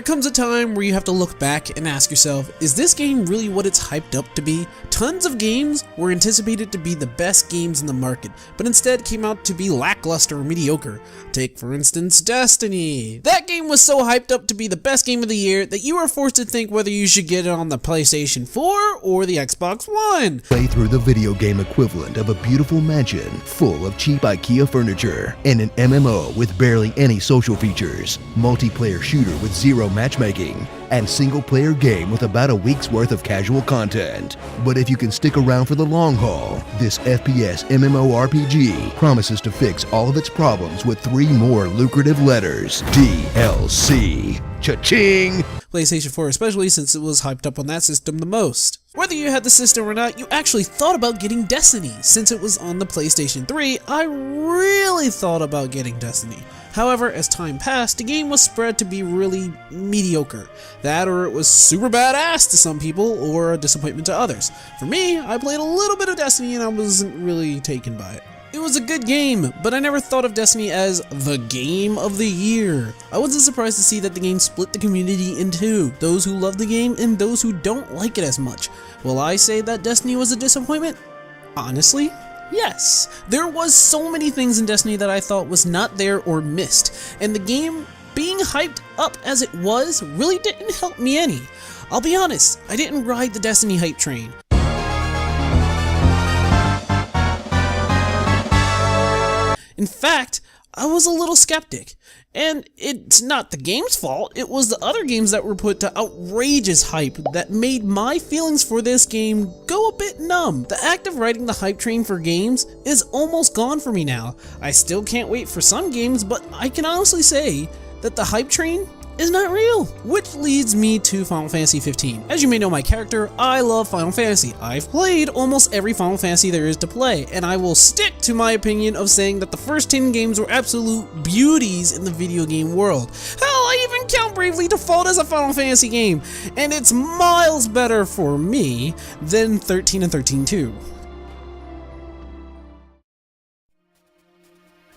There comes a time where you have to look back and ask yourself, is this game really what it's hyped up to be? Tons of games were anticipated to be the best games in the market, but instead came out to be lackluster or mediocre. Take for instance Destiny. That game was so hyped up to be the best game of the year that you were forced to think whether you should get it on the PlayStation 4 or the Xbox One. Play through the video game equivalent of a beautiful mansion full of cheap IKEA furniture and an MMO with barely any social features, multiplayer shooter with zero matchmaking, and single-player game with about a week's worth of casual content. But if you can stick around for the long haul, this FPS MMORPG promises to fix all of its problems with 3 more lucrative letters: DLC. Cha-ching! PlayStation 4 especially, since it was hyped up on that system the most. Whether you had the system or not, you actually thought about getting Destiny. Since it was on the PlayStation 3, I really thought about getting Destiny. However, as time passed, the game was spread to be really mediocre. That, or it was super badass to some people, or a disappointment to others. For me, I played a little bit of Destiny and I wasn't really taken by it. It was a good game, but I never thought of Destiny as the game of the year. I wasn't surprised to see that the game split the community in two, those who love the game and those who don't like it as much. Will I say that Destiny was a disappointment? Honestly, yes. There was so many things in Destiny that I thought was not there or missed, and the game being hyped up as it was really didn't help me any. I'll be honest, I didn't ride the Destiny hype train. In fact, I was a little skeptic, and it's not the game's fault, it was the other games that were put to outrageous hype that made my feelings for this game go a bit numb. The act of riding the hype train for games is almost gone for me now. I still can't wait for some games, but I can honestly say that the hype train is not real. Which leads me to Final Fantasy 15. As you may know my character, I love Final Fantasy. I've played almost every Final Fantasy there is to play, and I will stick to my opinion of saying that the first 10 games were absolute beauties in the video game world. Hell, I even count Bravely Default as a Final Fantasy game, and it's miles better for me than 13 and 13-2.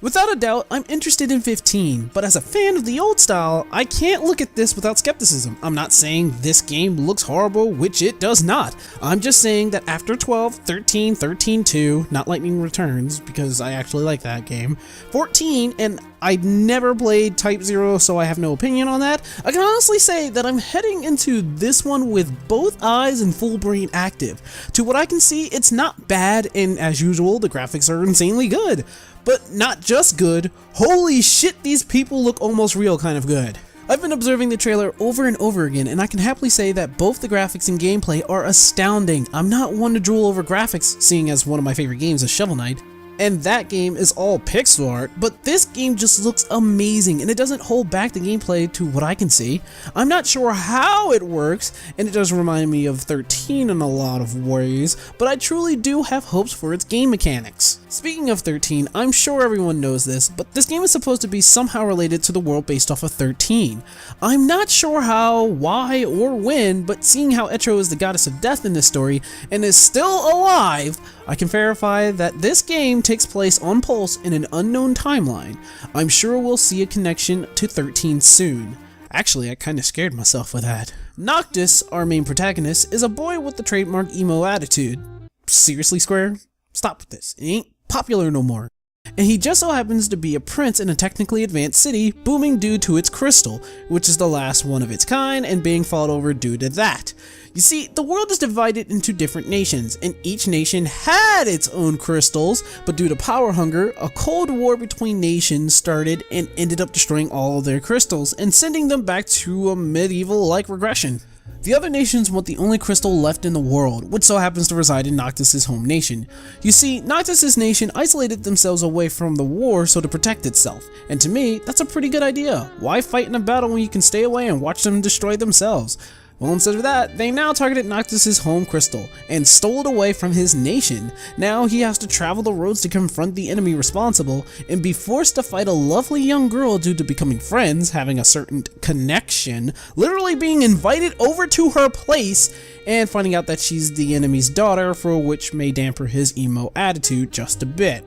Without a doubt, I'm interested in 15, but as a fan of the old style, I can't look at this without skepticism. I'm not saying this game looks horrible, which it does not. I'm just saying that after 12, 13, 13-2, not Lightning Returns, because I actually like that game, 14, and I never played Type 0, so I have no opinion on that, I can honestly say that I'm heading into this one with both eyes and full brain active. To what I can see, it's not bad, and as usual, the graphics are insanely good. But not just good, holy shit, these people look almost real kind of good. I've been observing the trailer over and over again, and I can happily say that both the graphics and gameplay are astounding. I'm not one to drool over graphics, seeing as one of my favorite games is Shovel Knight, and that game is all pixel art, but this game just looks amazing, and it doesn't hold back the gameplay to what I can see. I'm not sure how it works, and it does remind me of 13 in a lot of ways, but I truly do have hopes for its game mechanics. Speaking of 13, I'm sure everyone knows this, but this game is supposed to be somehow related to the world based off of 13. I'm not sure how, why, or when, but seeing how Etro is the goddess of death in this story, and is still alive, I can verify that this game takes place on Pulse in an unknown timeline. I'm sure we'll see a connection to 13 soon. Actually, I kinda scared myself with that. Noctis, our main protagonist, is a boy with the trademark emo attitude. Seriously, Square? Stop with this. It ain't popular no more. And he just so happens to be a prince in a technically advanced city, booming due to its crystal, which is the last one of its kind and being fought over due to that. You see, the world is divided into different nations, and each nation had its own crystals, but due to power hunger, a cold war between nations started and ended up destroying all of their crystals and sending them back to a medieval-like regression. The other nations want the only crystal left in the world, which so happens to reside in Noctis' home nation. You see, Noctis' nation isolated themselves away from the war so to protect itself, and to me, that's a pretty good idea. Why fight in a battle when you can stay away and watch them destroy themselves? Well, instead of that, they now targeted Noctis' home crystal and stole it away from his nation. Now he has to travel the roads to confront the enemy responsible and be forced to fight a lovely young girl due to becoming friends, having a certain connection, literally being invited over to her place, and finding out that she's the enemy's daughter, for which may damper his emo attitude just a bit.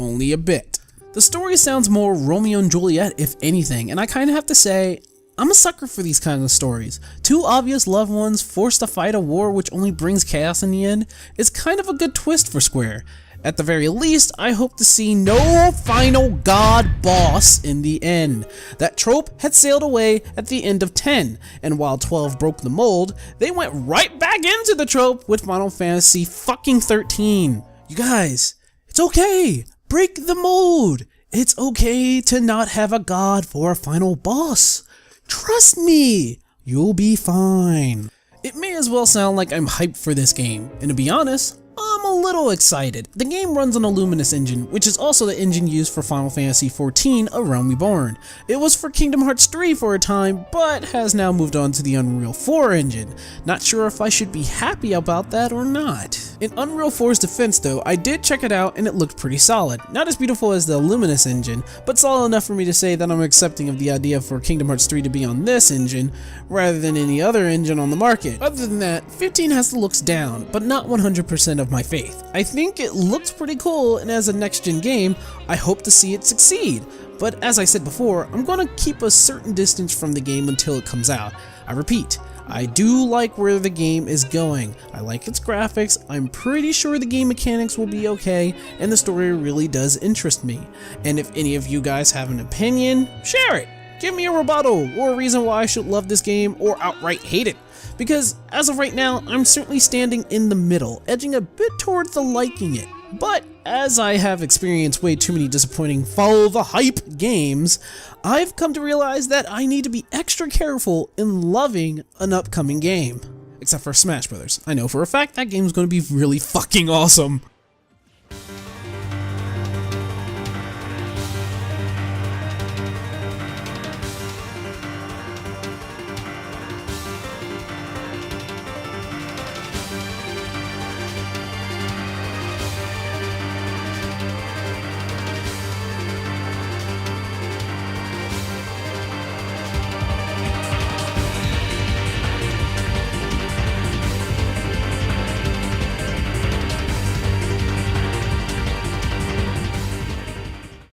Only a bit. The story sounds more Romeo and Juliet if anything, and I kinda have to say, I'm a sucker for these kinds of stories. Two obvious loved ones forced to fight a war which only brings chaos in the end is kind of a good twist for Square. At the very least, I hope to see no final god boss in the end. That trope had sailed away at the end of 10, and while 12 broke the mold, they went right back into the trope with Final Fantasy fucking 13. You guys, it's okay. Break the mold. It's okay to not have a god for a final boss. Trust me, you'll be fine. It may as well sound like I'm hyped for this game, and to be honest, I'm a little excited. The game runs on a Luminous engine, which is also the engine used for Final Fantasy XIV: A Realm Reborn. It was for Kingdom Hearts 3 for a time, but has now moved on to the Unreal 4 engine. Not sure if I should be happy about that or not. In Unreal 4's defense though, I did check it out and it looked pretty solid. Not as beautiful as the Luminous engine, but solid enough for me to say that I'm accepting of the idea for Kingdom Hearts 3 to be on this engine, rather than any other engine on the market. Other than that, 15 has the looks down, but not 100% of my faith. I think it looks pretty cool, and as a next-gen game, I hope to see it succeed. But as I said before, I'm going to keep a certain distance from the game until it comes out. I repeat, I do like where the game is going. I like its graphics, I'm pretty sure the game mechanics will be okay, and the story really does interest me. And if any of you guys have an opinion, share it! Give me a rebuttal, or a reason why I should love this game, or outright hate it. Because, as of right now, I'm certainly standing in the middle, edging a bit towards the liking it. But, as I have experienced way too many disappointing follow the hype games, I've come to realize that I need to be extra careful in loving an upcoming game. Except for Smash Brothers. I know for a fact that game's going to be really fucking awesome.